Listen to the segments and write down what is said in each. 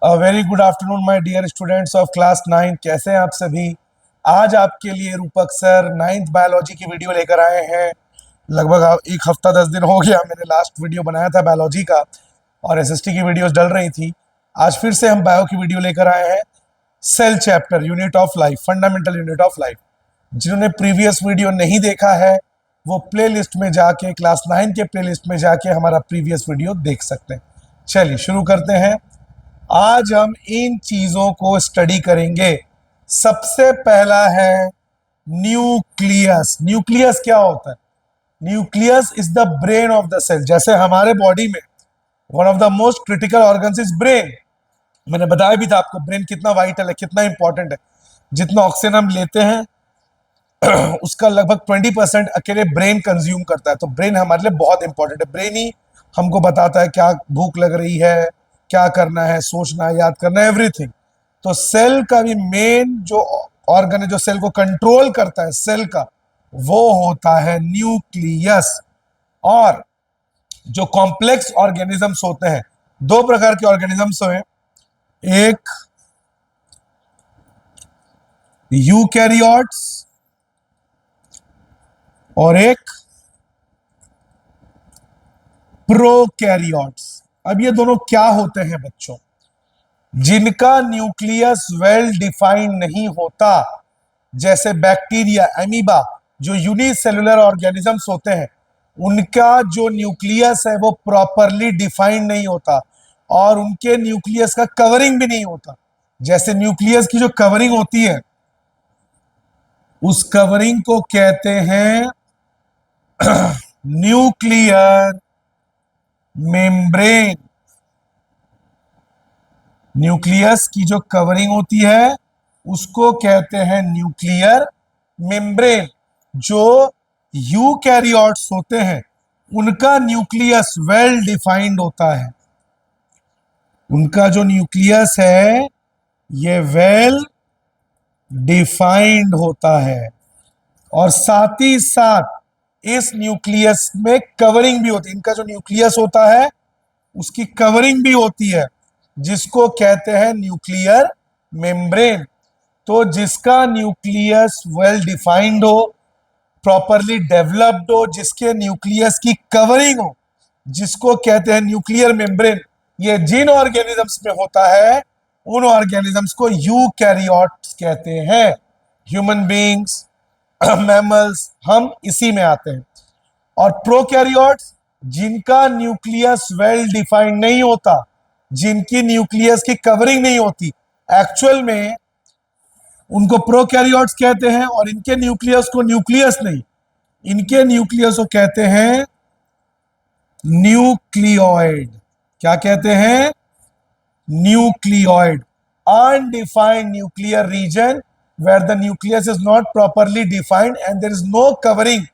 Very good afternoon my dear students of class 9। कैसे हैं आप सभी। आज आपके लिए रूपक सर 9th बायोलॉजी की वीडियो लेकर आए हैं। लगभग एक हफ्ता 10 दिन हो गया मैंने लास्ट वीडियो बनाया था बायोलॉजी का, और एसएसटी की वीडियोस डल रही थी। आज फिर से हम बायो की वीडियो लेकर आए हैं। Cell chapter, unit of life, fundamental unit of life. जिन्होंने प्रीवियस वीडियो नहीं देखा है वो प्लेलिस्ट में जाके, क्लास 9 के प्लेलिस्ट में जाके हमारा प्रीवियस वीडियो देख सकते हैं। चलिए शुरू करते हैं। आज हम इन चीजों को स्टडी करेंगे। सबसे पहला है न्यूक्लियस। न्यूक्लियस क्या होता है? Nucleus is the brain of the cell. जैसे हमारे बॉडी में one of the most critical organs is brain. मैंने बताया भी था आपको ब्रेन कितना वाइटल है, कितना इंपॉर्टेंट है। जितना ऑक्सीजन हम लेते हैं उसका लगभग 20% अकेले ब्रेन कंज्यूम करता है। तो ब्रेन हमारे लिए बहुत इंपॉर्टेंट है। ब्रेन ही हमको बताता है क्या भूख लग रही है, क्या करना है, सोचना है, याद करना है, एवरीथिंग। तो सेल का भी मेन जो ऑर्गन है जो सेल को कंट्रोल करता है सेल का, वो होता है न्यूक्लियस। और जो कॉम्प्लेक्स ऑर्गेनिजम्स होते हैं, दो प्रकार के ऑर्गेनिजम्स हैं, एक यूकैरियोट्स और एक प्रोकैरियोट्स। अब ये दोनों क्या होते हैं बच्चों? जिनका न्यूक्लियस वेल डिफाइंड नहीं होता, जैसे बैक्टीरिया, एमीबा, जो यूनिसेलुलर ऑर्गेनिजम्स होते हैं, उनका जो न्यूक्लियस है वो प्रॉपरली डिफाइंड नहीं होता और उनके न्यूक्लियस का कवरिंग भी नहीं होता। जैसे न्यूक्लियस की जो कवरिंग होती है उस कवरिंग को कहते हैं न्यूक्लियर मेम्ब्रेन। न्यूक्लियस की जो कवरिंग होती है उसको कहते हैं न्यूक्लियर मेम्ब्रेन। जो यूकैरियोट्स होते हैं उनका न्यूक्लियस वेल डिफाइंड होता है। उनका जो न्यूक्लियस है ये वेल डिफाइंड होता है और साथ ही साथ इस न्यूक्लियस में कवरिंग भी होती है। इनका जो न्यूक्लियस होता है उसकी कवरिंग भी होती है, जिसको कहते हैं न्यूक्लियर मेम्ब्रेन। तो जिसका न्यूक्लियस वेल डिफाइंड हो, प्रॉपरली डेवलप्ड हो, जिसके न्यूक्लियस की कवरिंग हो, जिसको कहते हैं न्यूक्लियर मेम्ब्रेन, ये जिन ऑर्गेनिजम्स में होता है उन ऑर्गेनिजम्स को यूकैरियोट्स कहते हैं। ह्यूमन बीइंग्स, मैमल्स, हम इसी में आते हैं। और प्रोकैरियोट्स, जिनका न्यूक्लियस वेल डिफाइंड नहीं होता, जिनकी न्यूक्लियस की कवरिंग नहीं होती, एक्चुअल में उनको प्रोकैरियोट्स कहते हैं। और इनके न्यूक्लियस को न्यूक्लियस नहीं, इनके न्यूक्लियस को कहते हैं न्यूक्लियोइड। क्या कहते हैं? Nucleoid. Undefined nuclear region where the nucleus is not properly defined and there is no covering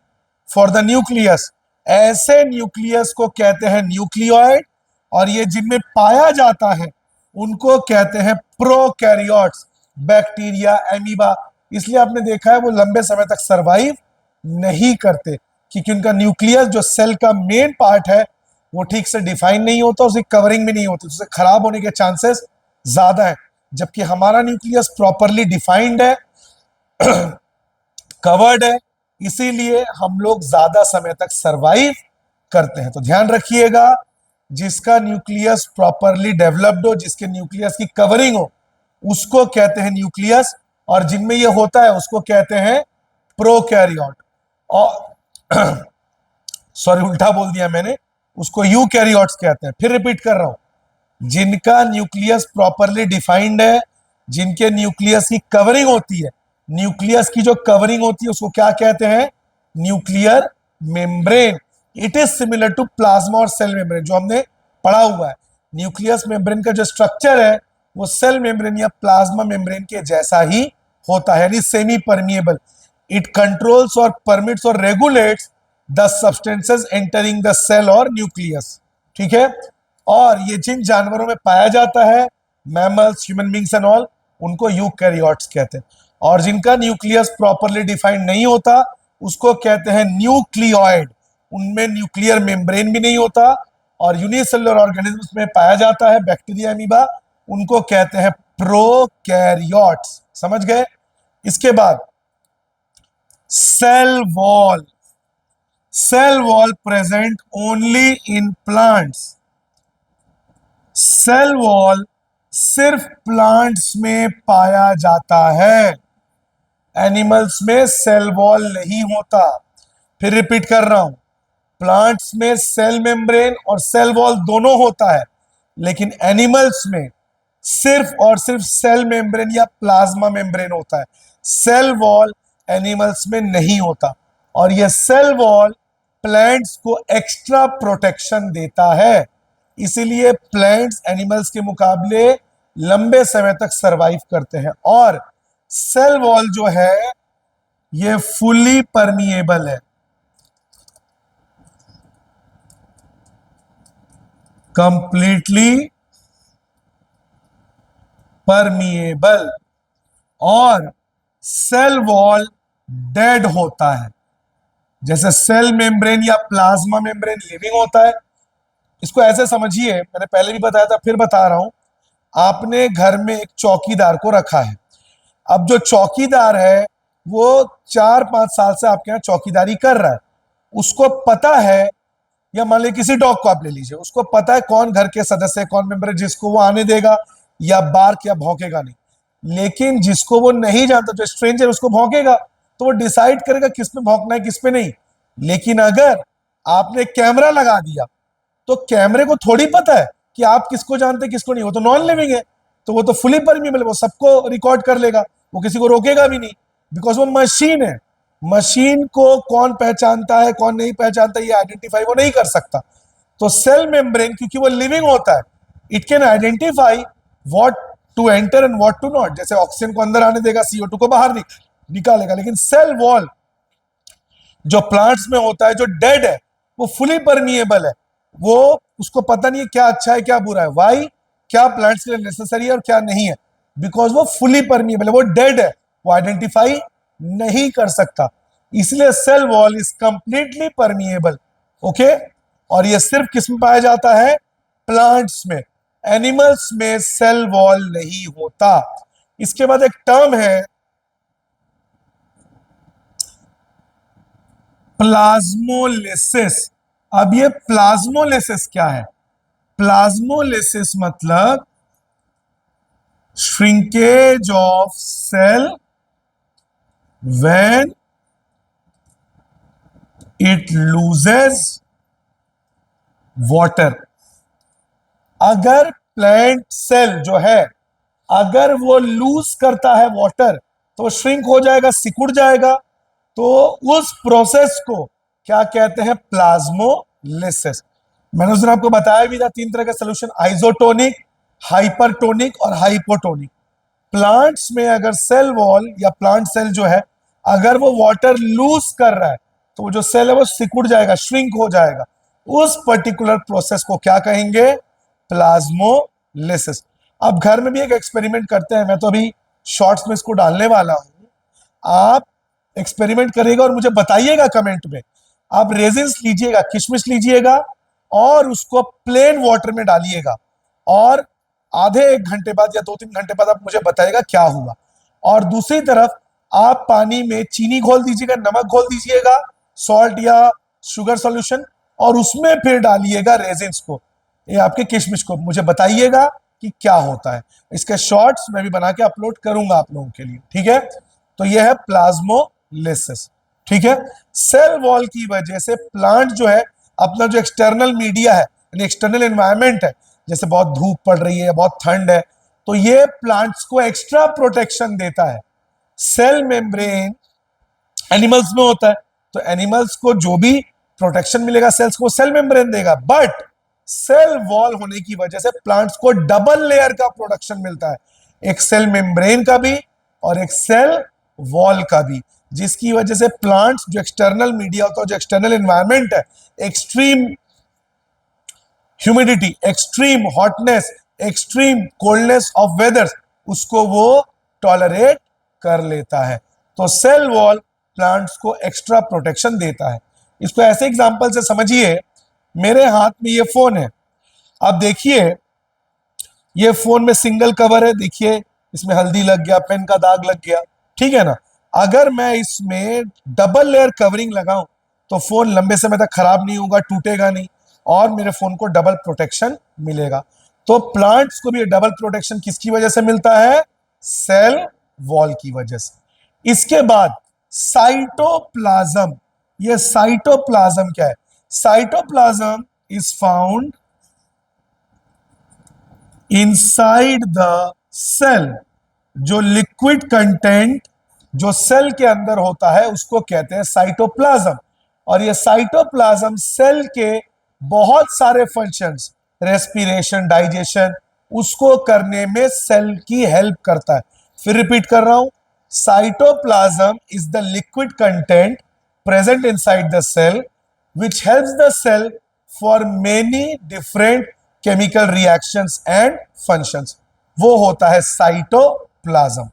for the nucleus, ऐसे न्यूक्लियस को कहते हैं न्यूक्लियोइड। और ये जिनमें पाया जाता है उनको कहते हैं प्रोकैरियोट्स, बैक्टीरिया, एमीबा। इसलिए आपने देखा है वो लंबे समय तक सरवाइव नहीं करते, क्योंकि उनका न्यूक्लियस जो सेल का मेन पार्ट है वो ठीक से डिफाइन नहीं होता, उसकी कवरिंग भी नहीं होती, उससे खराब होने के चांसेस ज्यादा है। जबकि हमारा न्यूक्लियस प्रॉपरली डिफाइंड है, कवर्ड है, इसीलिए हम लोग ज्यादा समय तक सरवाइव करते हैं। तो ध्यान रखिएगा, जिसका न्यूक्लियस प्रॉपरली डेवलप्ड हो, जिसके न्यूक्लियस की कवरिंग हो, उसको कहते हैं न्यूक्लियस। और जिनमें ये होता है उसको कहते हैं प्रोकैरियोट। और सॉरी, उल्टा बोल दिया मैंने, उसको यूकैरियोट्स कहते हैं। फिर रिपीट कर रहा हूं, जिनका न्यूक्लियस प्रॉपरली डिफाइंड है, जिनके न्यूक्लियस की कवरिंग होती है, न्यूक्लियस की जो कवरिंग होती है उसको क्या कहते हैं? Nuclear membrane. It is similar to plasma और सेल मेम्ब्रेन, जो हमने पढ़ा हुआ है। न्यूक्लियस मेम्ब्रेन का जो स्ट्रक्चर है वो सेल मेम्ब्रेन या प्लाज्मा मेम्ब्रेन के जैसा ही होता है, यानी सेमी परमिएबल। इट कंट्रोल्स और परमिट्स और regulates the substances entering the cell और न्यूक्लियस। ठीक है। और ये जिन जानवरों में पाया जाता है, mammals, human beings and all, उनको यूकैरियोट्स कहते हैं। और जिनका न्यूक्लियस प्रॉपरली डिफाइंड नहीं होता उसको कहते हैं न्यूक्लियोइड। उनमें न्यूक्लियर मेम्ब्रेन भी नहीं होता और यूनिसेलुलर ऑर्गेनिज्म्स में पाया जाता है, बैक्टीरिया, अमीबा, उनको कहते हैं प्रोकैरियोट्स। समझ गए? इसके बाद cell wall. Cell wall present only in plants. Cell wall सिर्फ प्लांट्स में पाया जाता है, एनिमल्स में सेल वॉल नहीं होता। फिर रिपीट कर रहा हूं, प्लांट्स में सेल मेम्ब्रेन और सेल वॉल दोनों होता है, लेकिन एनिमल्स में सिर्फ और सिर्फ सेल मेम्ब्रेन या प्लाज्मा मेम्ब्रेन होता है। सेल वॉल एनिमल्स में नहीं होता, और यह सेल वॉल प्लांट्स को एक्स्ट्रा प्रोटेक्शन देता है। इसीलिए प्लांट्स एनिमल्स के मुकाबले लंबे समय तक सरवाइव करते हैं। और सेल वॉल जो है ये फुली परमिएबल है, कंप्लीटली परमिएबल। और सेल वॉल डेड होता है। जैसे सेल मेम्ब्रेन या प्लाज्मा मेम्ब्रेन लिविंग होता है। इसको ऐसे समझिए, मैंने पहले भी बताया था, फिर बता रहा हूं। आपने घर में एक चौकीदार को रखा है। अब जो चौकीदार है वो 4-5 साल से आपके यहाँ चौकीदारी कर रहा है। उसको पता है, या मान लीजिए किसी डॉग को आप ले लीजिए, उसको पता है कौन घर के सदस्य, कौन मेंबर है जिसको वो आने देगा या बार्क या भौंकेगा नहीं। लेकिन जिसको वो नहीं जानता, जो स्ट्रेंजर, उसको भौंकेगा, तो वो डिसाइड करेगा किस पे भौंकना है किस पे नहीं। लेकिन अगर आपने कैमरा लगा दिया तो कैमरे को थोड़ी पता है कि आप किसको जानते हैं किसको नहीं। वो तो नॉन लिविंग है, तो वो तो फुली परमिएबल, वो सबको रिकॉर्ड कर लेगा, वो किसी को रोकेगा भी नहीं, बिकॉज वो मशीन है। मशीन को कौन पहचानता है कौन नहीं पहचानता ये आइडेंटिफाई वो नहीं कर सकता। तो सेल मेम्ब्रेन क्योंकि वो लिविंग होता है, it can identify what to enter and what to not. जैसे ऑक्सीजन को अंदर आने देगा, CO2 को बाहर निकालेगा। लेकिन सेल वॉल जो प्लांट्स में होता है, जो डेड है, वो फुली परमिएबल है। वो उसको पता नहीं है क्या अच्छा है क्या बुरा है, वाई, क्या प्लांट्स के लिए नेसेसरी है और क्या नहीं है, बिकॉज वो फुली परमिएबल है, वो डेड है, वो आइडेंटिफाई नहीं कर सकता। इसलिए cell wall is completely permeable. Okay, और ये सिर्फ किस में पाया जाता है? प्लांट्स में। एनिमल्स में सेल वॉल नहीं होता। इसके बाद एक टर्म है प्लाज्मोलिसिस। अब ये प्लाज्मोलिसिस क्या है? प्लाज्मोलिसिस मतलब shrinkage of cell when it loses water. अगर प्लांट सेल जो है, अगर वो लूज करता है वाटर, तो वो श्रिंक हो जाएगा, सिकुड़ जाएगा। तो उस प्रोसेस को क्या कहते हैं? प्लाज्मोलिसिस। मैंने उस दिन आपको बताया भी था 3 तरह का सोल्यूशन, आइसोटोनिक, हाइपरटोनिक और हाइपोटोनिक। प्लांट्स में अगर सेल वॉल या प्लांट सेल जो है, अगर वो वाटर लूज कर रहा है, तो वो जो सेल है वो सिकुड़ जाएगा, श्रिंक हो जाएगा। उस पर्टिकुलर प्रोसेस को क्या कहेंगे? प्लाज्मोलिसिस। अब घर में भी एक एक्सपेरिमेंट करते हैं, मैं तो अभी शॉर्ट्स में इसको डालने वाला हूं। आप एक्सपेरिमेंट करिएगा और मुझे बताइएगा कमेंट में। आप रेजिन्स लीजिएगा, किशमिश लीजिएगा और उसको प्लेन वाटर में डालिएगा, और आधे 1 घंटे बाद या 2-3 घंटे बाद आप मुझे बताइएगा क्या हुआ। और दूसरी तरफ आप पानी में चीनी घोल दीजिएगा, नमक घोल दीजिएगा, सॉल्ट या शुगर सॉल्यूशन, और उसमें फिर डालिएगा रेजिन्स को, ये आपके किशमिश को। मुझे बताइएगा कि क्या होता है। इसके शॉर्ट्स मैं भी बना के अपलोड करूंगा आप लोगों के लिए, ठीक है? तो यह है प्लाज्मोलिसिस, ठीक है? सेल वॉल की वजह से प्लांट जो है अपना जो एक्सटर्नल मीडिया है, यानी एक्सटर्नल एनवायरनमेंट है, जैसे बहुत धूप पड़ रही है, बहुत ठंड है, तो ये प्लांट्स को एक्स्ट्रा प्रोटेक्शन देता है। सेल मेम्ब्रेन एनिमल्स में होता है, तो एनिमल्स को जो भी प्रोटेक्शन मिलेगा सेल्स को, सेल मेम्ब्रेन देगा। बट सेल वॉल होने की वजह से प्लांट्स को डबल लेयर का प्रोटेक्शन मिलता है, एक सेल मेम्ब्रेन का भी और एक सेल वॉल का भी, जिसकी वजह से प्लांट्स जो एक्सटर्नल मीडिया होता है, जो एक्सटर्नल एनवायरनमेंट है, extreme humidity, extreme hotness, extreme coldness of weather, उसको वो टॉलरेट कर लेता है। तो सेल वॉल प्लांट्स को एक्स्ट्रा प्रोटेक्शन देता है। इसको ऐसे एग्जांपल से समझिए, मेरे हाथ में ये फोन है, आप देखिए ये फोन में सिंगल कवर है, देखिए इसमें हल्दी लग गया, पेन का दाग लग गया, ठीक है ना। अगर मैं इसमें डबल लेयर कवरिंग लगाऊं तो फोन लंबे समय तक खराब नहीं होगा, टूटेगा नहीं, और मेरे फोन को डबल प्रोटेक्शन मिलेगा। तो प्लांट्स को भी डबल प्रोटेक्शन किसकी वजह से मिलता है? सेल वॉल की वजह से। इसके बाद साइटोप्लाज्म। ये साइटोप्लाज्म क्या है? Cytoplasm is found inside the cell. जो लिक्विड कंटेंट जो सेल के अंदर होता है उसको कहते हैं साइटोप्लाज्म। और ये साइटोप्लाज्म सेल के बहुत सारे फंक्शंस, रेस्पिरेशन, डाइजेशन, उसको करने में सेल की हेल्प करता है। फिर रिपीट कर रहा हूं, cytoplasm is the liquid content present inside the cell which helps the cell for many different chemical reactions and functions। वो होता है साइटोप्लाज्म।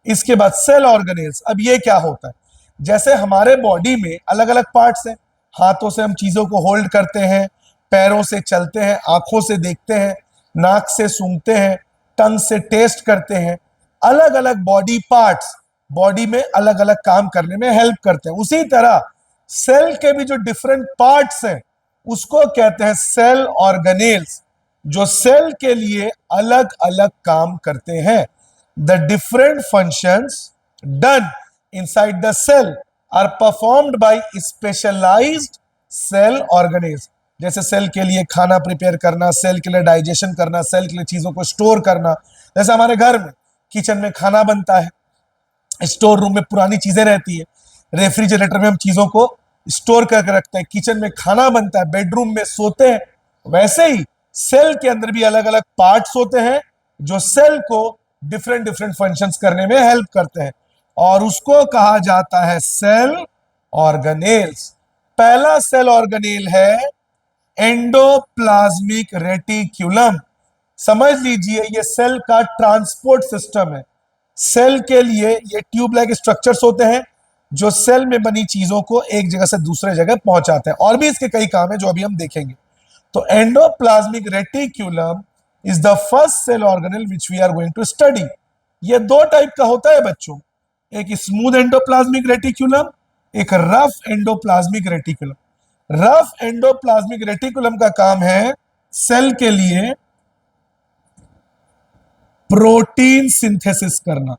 इसके बाद सेल ऑर्गेनेल्स। अब ये क्या होता है? जैसे हमारे बॉडी में अलग अलग पार्ट्स हैं, हाथों से हम चीजों को होल्ड करते हैं, पैरों से चलते हैं, आंखों से देखते हैं, नाक से सूंघते हैं, टंग से टेस्ट करते हैं। अलग अलग बॉडी पार्ट्स बॉडी में अलग अलग काम करने में हेल्प करते हैं। उसी तरह सेल के भी जो डिफरेंट पार्ट्स हैं उसको कहते हैं सेल ऑर्गेनेल्स, जो सेल के लिए अलग अलग काम करते हैं। The different functions done inside the cell are performed by specialised cell organelles. जैसे सेल के लिए खाना प्रिपेयर करना, सेल के लिए डाइजेशन करना, सेल के लिए चीजों को स्टोर करना। जैसे हमारे घर में किचन में खाना बनता है, स्टोर रूम में पुरानी चीजें रहती है, रेफ्रिजरेटर में हम चीजों को स्टोर करके रखते हैं, किचन में खाना बनता है, बेडरूम में सोते हैं। वैसे ही सेल के अंदर भी अलग अलग पार्ट्स होते हैं जो सेल को डिफरेंट डिफरेंट फंक्शंस करने में हेल्प करते हैं, और उसको कहा जाता है सेल ऑर्गेनेल्स। पहला सेल ऑर्गेनेल है एंडोप्लाज्मिक रेटिक्यूलम। समझ लीजिए ये सेल का ट्रांसपोर्ट सिस्टम है। सेल के लिए ये ट्यूब लाइक स्ट्रक्चर्स होते हैं जो सेल में बनी चीजों को एक जगह से दूसरे जगह पहुंचाते हैं, और भी इसके कई काम है जो अभी हम देखेंगे। तो endoplasmic reticulum is the first cell organelle which we are going to study. ये दो टाइप का होता है बच्चों, एक स्मूथ एंडोप्लाज्मिक रेटिक्यूलम, एक rough endoplasmic reticulum. Rough endoplasmic reticulum का काम है सेल के लिए प्रोटीन सिंथेसिस करना।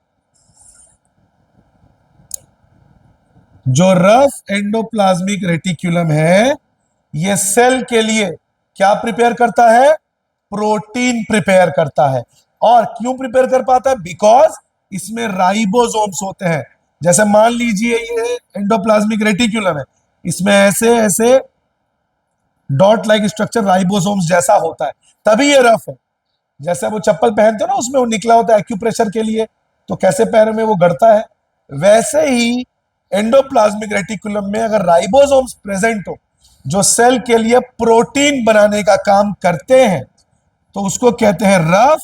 जो रफ एंडोप्लाज्मिक रेटिक्यूलम है ये सेल के लिए क्या प्रिपेयर करता है? प्रोटीन प्रिपेयर करता है। और क्यों प्रिपेयर कर पाता है? बिकॉज इसमें राइबोसोम्स होते हैं। जैसे मान लीजिए ये एंडोप्लाज्मिक रेटिक्यूलम है, इसमें ऐसे ऐसे डॉट लाइक स्ट्रक्चर राइबोसोम्स जैसा होता है, तभी ये रफ है। जैसे वो चप्पल पहनते हो ना, उसमें वो निकला होता है एक्यूप्रेशर के लिए, तो कैसे पैरों में वो गड़ता है, वैसे ही एंडोप्लाज्मिक रेटिकुलम में अगर राइबोसोम्स प्रेजेंट हो जो सेल के लिए प्रोटीन बनाने का काम करते हैं, तो उसको कहते हैं रफ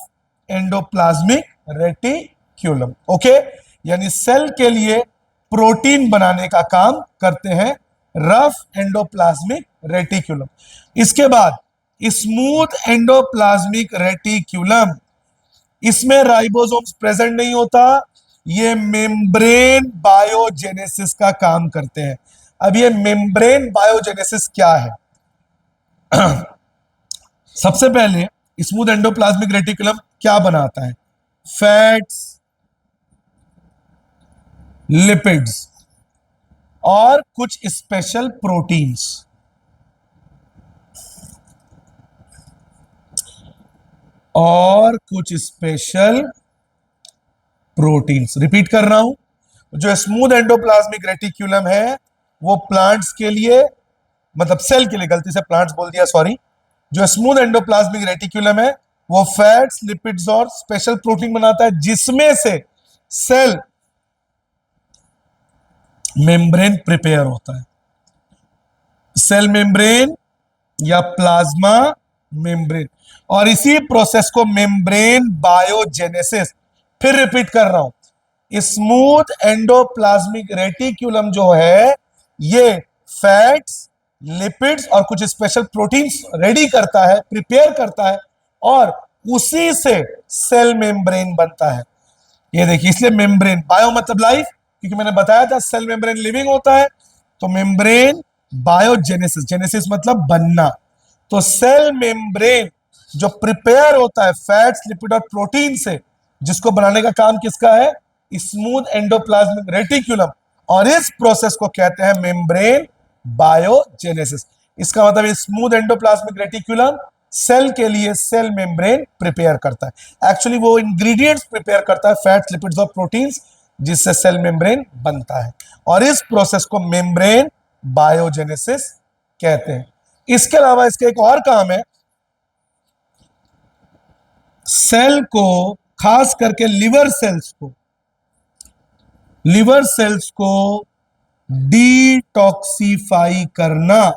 एंडोप्लाज्मिक रेटिक्यूलम। ओके, यानी सेल के लिए प्रोटीन बनाने का काम करते हैं रफ एंडोप्लाज्मिक रेटिक्यूलम। इसके बाद स्मूथ एंडोप्लाज्मिक रेटिक्यूलम, इसमें राइबोसोम्स प्रेजेंट नहीं होता, ये मेम्ब्रेन बायोजेनेसिस का काम करते हैं। अब ये मेम्ब्रेन बायोजेनेसिस क्या है? सबसे पहले स्मूथ एंडोप्लाज्मिक रेटिकुलम क्या बनाता है? फैट्स, लिपिड्स और कुछ स्पेशल प्रोटीन्स। और कुछ स्पेशल प्रोटीन्स। रिपीट कर रहा हूं, जो स्मूथ एंडोप्लाज्मिक रेटिक्यूलम है वो प्लांट्स के लिए, मतलब सेल के लिए, गलती से प्लांट्स बोल दिया, सॉरी। जो स्मूथ एंडोप्लाज्मिक रेटिक्यूलम है वो फैट्स, लिपिड्स और स्पेशल प्रोटीन बनाता है, जिसमें से सेल मेम्ब्रेन प्रिपेयर होता है। सेल मेम्ब्रेन या प्लाज्मा मेम्ब्रेन, और इसी प्रोसेस को मेम्ब्रेन बायोजेनेसिस, फिर रिपीट कर रहा हूं, स्मूथ एंडोप्लाज्मिक रेटिक्यूलम जो है ये फैट्स, लिपिड्स और कुछ स्पेशल प्रोटीन्स रेडी करता है, प्रिपेयर करता है, और उसी से सेल मेम्ब्रेन बनता है। ये देखिए, इसलिए मेम्ब्रेन, बायो मतलब लाइफ, क्योंकि मैंने बताया था सेल मेम्ब्रेन लिविंग होता है, तो मेम्ब्रेन बायोजेनेसिस, जेनेसिस मतलब बनना। तो सेल मेम्ब्रेन जो प्रिपेयर होता है फैट्स, लिपिड और प्रोटीन से, जिसको बनाने का काम किसका है? स्मूथ एंडोप्लाज्मिक रेटिकुलम, और इस प्रोसेस को कहते हैं मेम्ब्रेन बायोजेनेसिस। इसका मतलब स्मूथ एंडोप्लाज्मिक रेटिकुलम सेल के लिए सेल मेम्ब्रेन प्रिपेयर करता है। एक्चुअली वो इंग्रेडिएंट्स प्रिपेयर करता है, फैट्स, लिपिड्स और प्रोटीन्स, जिससे सेल मेम्ब्रेन बनता है, और इस प्रोसेस को मेम्ब्रेन बायोजेनेसिस कहते हैं। इसके अलावा इसका एक और काम है, सेल को, खास करके लिवर सेल्स को डिटॉक्सिफाई करना।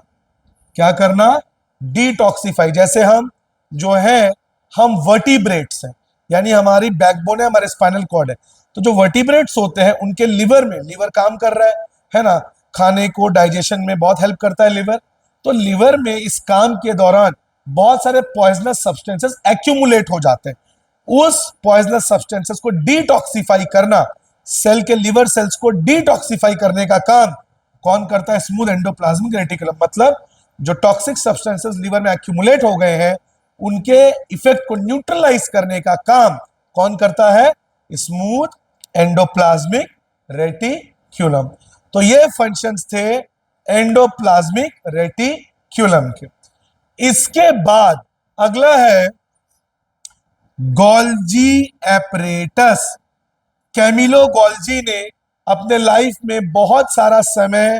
क्या करना? डिटॉक्सिफाई। जैसे हम जो है, हम वर्टिब्रेट्स हैं, यानी हमारी बैकबोन है, हमारे स्पाइनल कॉर्ड है, तो जो वर्टिब्रेट्स होते हैं उनके लिवर में, लिवर काम कर रहा है ना, खाने को डाइजेशन में बहुत हेल्प करता है लिवर। तो लिवर में इस काम के दौरान बहुत सारे पॉइजनस सब्सटेंसेस एक्यूमुलेट हो जाते हैं। उस पॉइजनस सब्सटेंसेस को डिटॉक्सिफाई करना, सेल के लिवर सेल्स को डिटॉक्सिफाई करने का काम कौन करता है? Smooth endoplasmic reticulum. मतलब जो टॉक्सिक सब्सटेंसेस लिवर में एक्यूमुलेट हो गए हैं, उनके इफेक्ट को न्यूट्रलाइज करने का काम कौन करता है? Smooth endoplasmic reticulum. तो ये फंक्शंस थे एंडोप्लाज्मिक रेटिक्यूलम के। इसके बाद अगला है गोल्जी एपरेटस। कैमिलो गोल्जी ने अपने लाइफ में बहुत सारा समय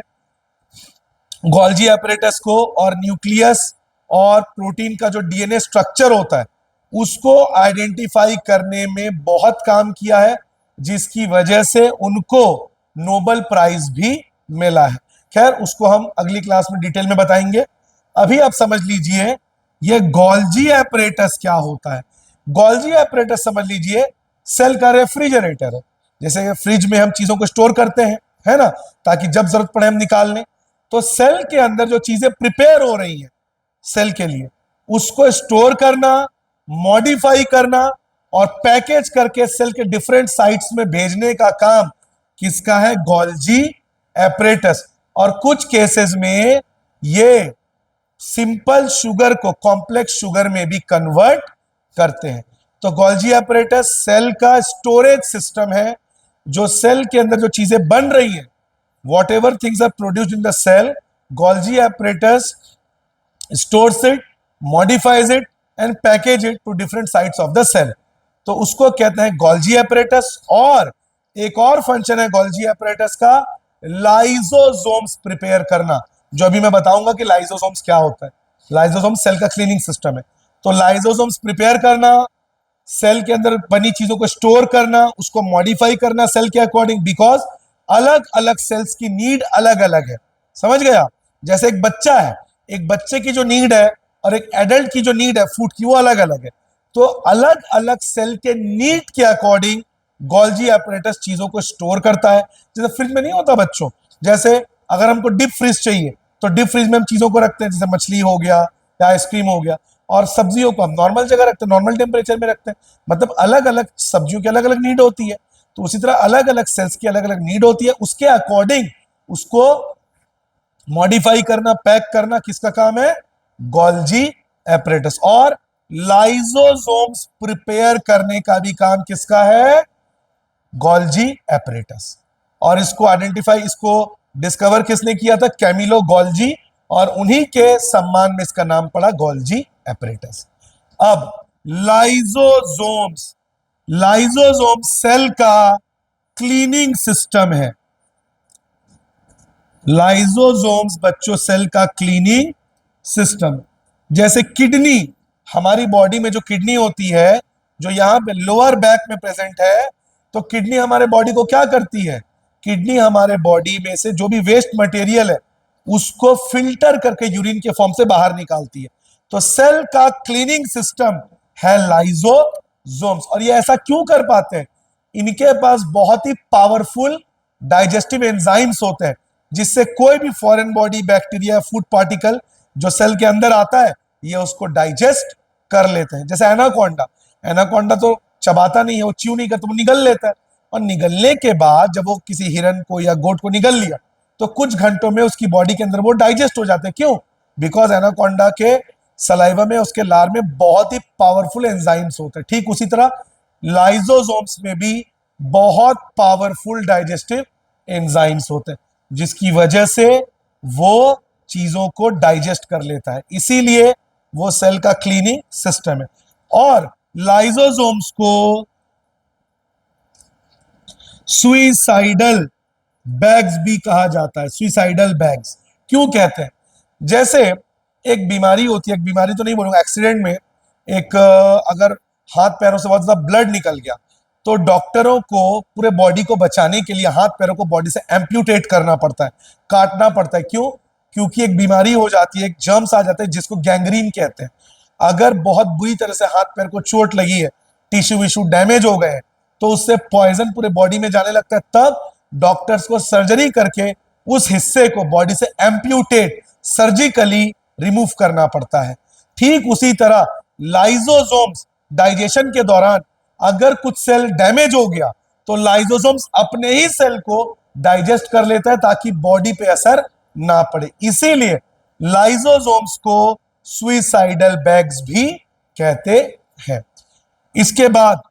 गोल्जी एपरेटस को और न्यूक्लियस और प्रोटीन का जो डीएनए स्ट्रक्चर होता है उसको आइडेंटिफाई करने में बहुत काम किया है, जिसकी वजह से उनको नोबेल प्राइज भी मिला है। खैर, उसको हम अगली क्लास में डिटेल में बताएंगे। अभी आप समझ लीजिए ये गोल्जी एपरेटस क्या होता है। गोल्जी एपरेटस समझ लीजिए सेल का रेफ्रिजरेटर है। जैसे फ्रिज में हम चीजों को स्टोर करते हैं, है ना, ताकि जब जरूरत पड़े हम निकाल लें। तो सेल के अंदर जो चीजें प्रिपेयर हो रही हैं सेल के लिए, उसको स्टोर करना, मॉडिफाई करना और पैकेज करके सेल के डिफरेंट साइट्स में भेजने का काम किसका है? Golgi apparatus. और कुछ केसेस में ये सिंपल शुगर को कॉम्प्लेक्स शुगर में भी कन्वर्ट करते हैं। तो गोल्जी एपरेटस सेल का स्टोरेज सिस्टम है, जो सेल के अंदर जो चीजें बन रही हैं, whatever things are produced in the cell, Golgi apparatus stores it, modifies it and package it to different sites of the cell. तो उसको कहते हैं गोल्जी एपरेटस। और एक और फंक्शन है गोल्जी एपरेटस का, लाइजोसोम्स प्रिपेयर करना, जो अभी मैं बताऊंगा कि लाइजोसोम्स क्या होता है। लाइजोसोम सेल का क्लीनिंग सिस्टम है। तो लाइजोसोम्स प्रिपेयर करना, सेल के अंदर बनी चीजों को स्टोर करना, उसको मॉडिफाई करना सेल के अकॉर्डिंग, बिकॉज अलग अलग सेल्स की नीड अलग अलग है। समझ गया? जैसे एक बच्चा है, एक बच्चे की जो नीड है और एक एडल्ट की जो नीड है फूड की, वो अलग अलग है। तो अलग अलग सेल के नीड के अकॉर्डिंग गोल्जी एपरेटस चीजों को स्टोर करता है। जैसे फ्रिज में नहीं होता बच्चों, जैसे अगर हमको डीप फ्रीज चाहिए तो डीप फ्रीज में हम चीजों को रखते हैं, जैसे मछली हो गया या आइसक्रीम हो गया, और सब्जियों को हम नॉर्मल जगह रखते हैं, नॉर्मल टेम्परेचर में रखते हैं। मतलब अलग अलग सब्जियों की अलग अलग नीड होती है। तो उसी तरह अलग अलग सेल्स की अलग अलग नीड होती है, उसके अकॉर्डिंग उसको मॉडिफाई करना, पैक करना किसका काम है? Golgi apparatus. और लाइजोसोम्स प्रिपेयर करने का भी काम किसका है? Golgi apparatus. और इसको आइडेंटिफाई, इसको डिस्कवर किसने किया था? कैमिलो गोल्जी, और उन्हीं के सम्मान में इसका नाम पड़ा गोल्जी एपरेटस। अब लाइजोसोम्स, लाइजोसोम सेल का क्लीनिंग सिस्टम है। लाइजोसोम्स बच्चों सेल का क्लीनिंग सिस्टम। जैसे किडनी, हमारी बॉडी में जो किडनी होती है, जो यहां पे लोअर बैक में प्रेजेंट है, तो किडनी हमारे बॉडी को क्या करती है? किडनी हमारे बॉडी में से जो भी वेस्ट मटेरियल है उसको फिल्टर करके यूरिन के फॉर्म से बाहर निकालती है। तो सेल का क्लीनिंग सिस्टम है लाइजोसोम्स। और ये ऐसा क्यों कर पाते हैं? इनके पास बहुत ही पावरफुल डाइजेस्टिव एंजाइम्स होते हैं, जिससे कोई भी foreign body, bacteria, food particle जो सेल के अंदर आता है, ये उसको डाइजेस्ट कर लेते हैं। जैसे एनाकोंडा, एनाकोंडा तो चबाता नहीं है, वो च्यू नहीं करता, वो निगल लेता है, और निगलने के बाद जब वो किसी हिरन को या गोट को निगल लिया तो कुछ घंटों में उसकी बॉडी के अंदर वो डाइजेस्ट हो जाते हैं। क्यों? बिकॉज एनाकोंडा के सलाइवा में, उसके लार में बहुत ही पावरफुल एंजाइम्स होते हैं। ठीक उसी तरह लाइजोसोम्स में भी बहुत पावरफुल डाइजेस्टिव एंजाइम्स होते हैं, जिसकी वजह से वो चीजों को डाइजेस्ट कर लेता है, इसीलिए वो सेल का क्लीनिंग सिस्टम है। और लाइजोसोम्स को सुइसाइडल बैग्स भी कहा जाता है। सुइसाइडल बैग्स क्यों कहते हैं? जैसे एक बीमारी होती है, एक बीमारी तो नहीं बोलूंगा, एक्सीडेंट में एक अगर हाथ पैरों से बहुत ज्यादा ब्लड निकल गया तो डॉक्टरों को पूरे बॉडी को बचाने के लिए हाथ पैरों को बॉडी से एम्प्यूटेट करना पड़ता है, काटना पड़ता है। क्यों? क्योंकि एक बीमारी हो जाती है, एक जर्म्स आ जाते हैं जिसको गैंग्रीन कहते हैं। अगर बहुत बुरी तरह से हाथ पैर को चोट लगी है, टिश्यू विश्यू डैमेज हो गए हैं, तो उससे पॉइजन पूरे बॉडी में जाने लगता है। तब डॉक्टर्स को सर्जरी करके उस हिस्से को बॉडी से एम्प्यूटेट, सर्जिकली रिमूव करना पड़ता है। ठीक उसी तरह लाइजोसोम्स डाइजेशन के दौरान अगर कुछ सेल डैमेज हो गया तो लाइजोसोम्स अपने ही सेल को डाइजेस्ट कर लेता है ताकि बॉडी पे असर ना पड़े। इसीलिए लाइजोसोम्स को सुइसाइडल बैग्स भी कहते हैं। इसके बाद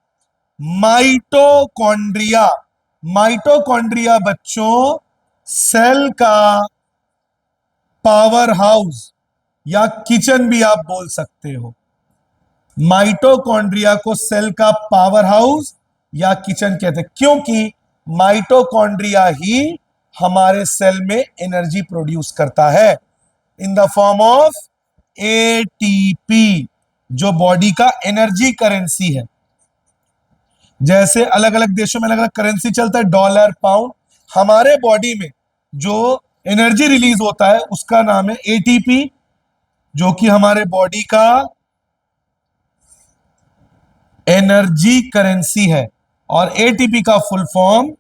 माइटोकॉन्ड्रिया। माइटोकॉन्ड्रिया बच्चों सेल का पावर हाउस या किचन भी आप बोल सकते हो। माइटोकॉन्ड्रिया को सेल का पावर हाउस या किचन कहते हैं, क्योंकि माइटोकॉन्ड्रिया ही हमारे सेल में एनर्जी प्रोड्यूस करता है in the form of ATP, जो बॉडी का एनर्जी करेंसी है। जैसे अलग अलग देशों में अलग अलग करेंसी चलता है, डॉलर, पाउंड, हमारे बॉडी में जो एनर्जी रिलीज होता है उसका नाम है एटीपी, जो कि हमारे बॉडी का एनर्जी करेंसी है। और एटीपी का full form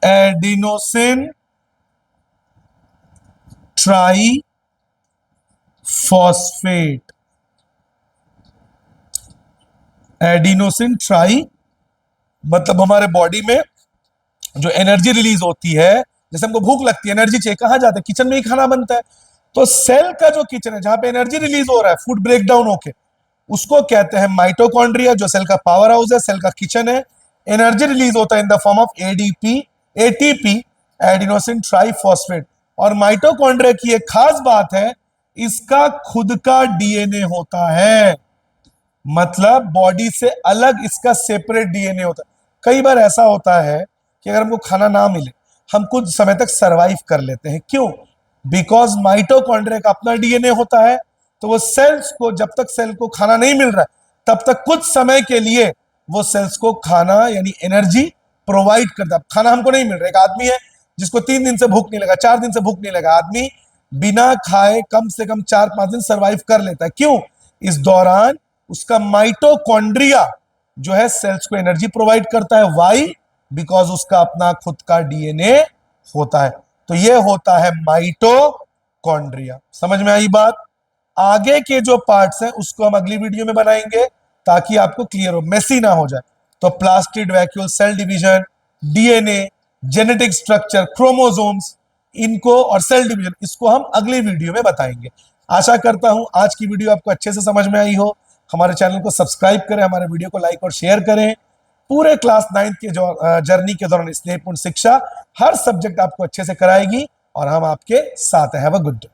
adenosine try phosphate. Adenosine try मतलब हमारे बॉडी में जो एनर्जी रिलीज होती है, जैसे हमको भूख लगती है, एनर्जी चाहिए, कहां जाता है? किचन में ही खाना बनता है। तो सेल का जो किचन है जहां पे एनर्जी रिलीज हो रहा है फूड ब्रेक डाउन होके, उसको कहते हैं माइटोकॉन्ड्रिया, जो सेल का पावर हाउस है, सेल का किचन है। एनर्जी रिलीज होता है in the form of ADP, ATP, adenosine triphosphate. और माइटोकॉन्ड्रिया की एक खास बात है, इसका खुद का डीएनए होता है, मतलब बॉडी से अलग इसका सेपरेट डीएनए होता है। कई बार ऐसा होता है कि अगर हमको खाना ना मिले हम कुछ समय तक सरवाइव कर लेते हैं। क्यों? बिकॉज माइटोकॉन्ड्रिया का अपना डीएनए होता है, तो वो सेल्स को, जब तक सेल को खाना नहीं मिल रहा है तब तक कुछ समय के लिए वो सेल्स को खाना यानी एनर्जी प्रोवाइड करता है। खाना हमको नहीं मिल रहा, एक आदमी है जिसको 3 दिन से भूख नहीं लगा, 4 दिन से भूख नहीं लगा, आदमी बिना खाए कम से कम 4-5 दिन सरवाइव कर लेता है। क्यों? इस दौरान उसका माइटोकॉन्ड्रिया जो है सेल्स को एनर्जी प्रोवाइड करता है। वाई? बिकॉज उसका अपना खुद का डीएनए होता है। तो ये होता है माइटोकॉन्ड्रिया। समझ में आई बात? आगे के जो पार्ट्स हैं उसको हम अगली वीडियो में बनाएंगे ताकि आपको क्लियर हो, मेसी ना हो जाए। तो plastid, vacuole, cell division, DNA, genetic structure, chromosomes, इनको और सेल डिवीजन, इसको हम अगली वीडियो में बताएंगे। आशा करता हूं आज की वीडियो आपको अच्छे से समझ में आई हो। हमारे चैनल को सब्सक्राइब करें, हमारे वीडियो को लाइक और शेयर करें। पूरे क्लास 9 के जर्नी के दौरान स्नेहपूर्ण शिक्षा हर सब्जेक्ट आपको अच्छे से कराएगी और हम आपके साथ हैं। Have a good day.